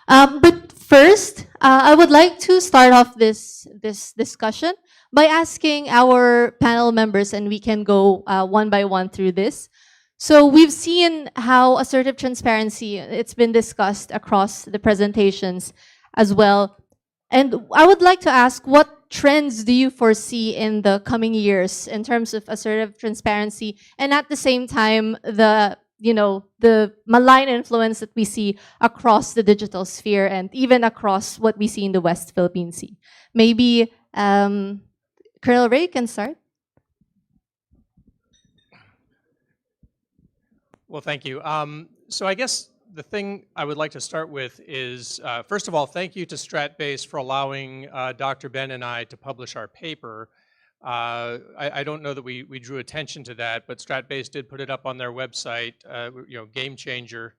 But first, I would like to start off this discussion by asking our panel members, and we can go one by one through this. So we've seen how assertive transparency, it's been discussed across the presentations as well. And I would like to ask, what trends do you foresee in the coming years in terms of assertive transparency, and at the same time, the malign influence that we see across the digital sphere and even across what we see in the West Philippine Sea? Maybe Colonel Ray can start. Well, thank you. So I guess the thing I would like to start with is, first of all, thank you to StratBase for allowing Dr. Ben and I to publish our paper. I don't know that we drew attention to that, but StratBase did put it up on their website, Game Changer,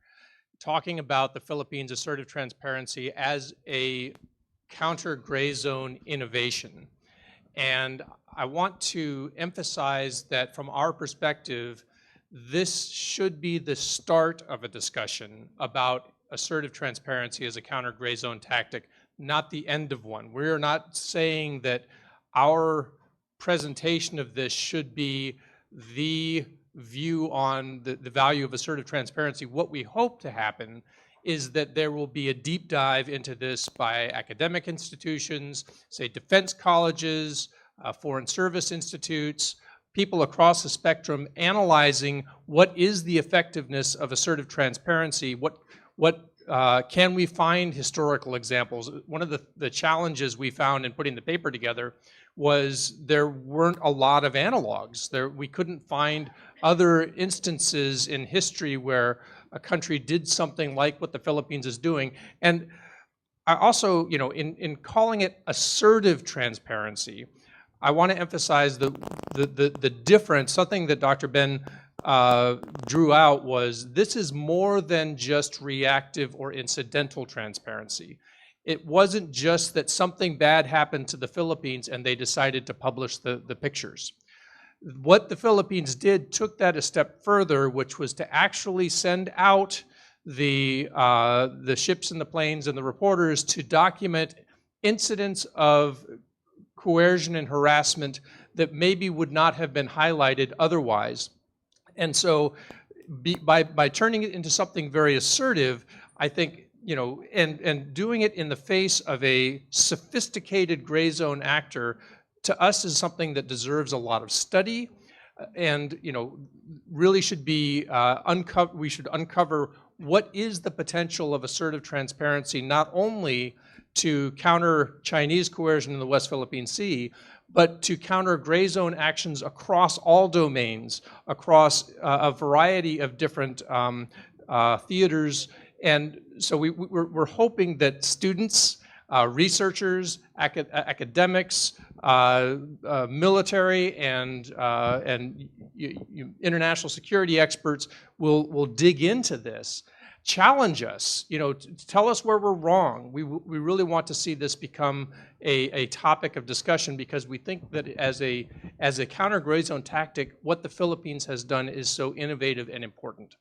talking about the Philippines' assertive transparency as a counter gray zone innovation. And I want to emphasize that from our perspective, this should be the start of a discussion about assertive transparency as a counter gray zone tactic, not the end of one. We're not saying that our presentation of this should be the view on the value of assertive transparency. What we hope to happen is that there will be a deep dive into this by academic institutions, say defense colleges, foreign service institutes, people across the spectrum analyzing what is the effectiveness of assertive transparency, what can we find historical examples. One of the challenges we found in putting the paper together was there weren't a lot of analogs. We couldn't find other instances in history where a country did something like what the Philippines is doing. And I also, in calling it assertive transparency, I want to emphasize the difference. Something that Dr. Ben drew out was this is more than just reactive or incidental transparency. It wasn't just that something bad happened to the Philippines and they decided to publish the pictures. What the Philippines did took that a step further, which was to actually send out the ships and the planes and the reporters to document incidents of coercion and harassment that maybe would not have been highlighted otherwise. And so by turning it into something very assertive, I think, and doing it in the face of a sophisticated gray zone actor, to us is something that deserves a lot of study and, really should be we should uncover what is the potential of assertive transparency, not only to counter Chinese coercion in the West Philippine Sea, but to counter gray zone actions across all domains, across a variety of different theaters. And so we're hoping that students, researchers, academics, military, and international security experts will dig into this. Challenge us, tell us where we're wrong. We really want to see this become a topic of discussion, because we think that as a counter gray zone tactic, what the Philippines has done is so innovative and important.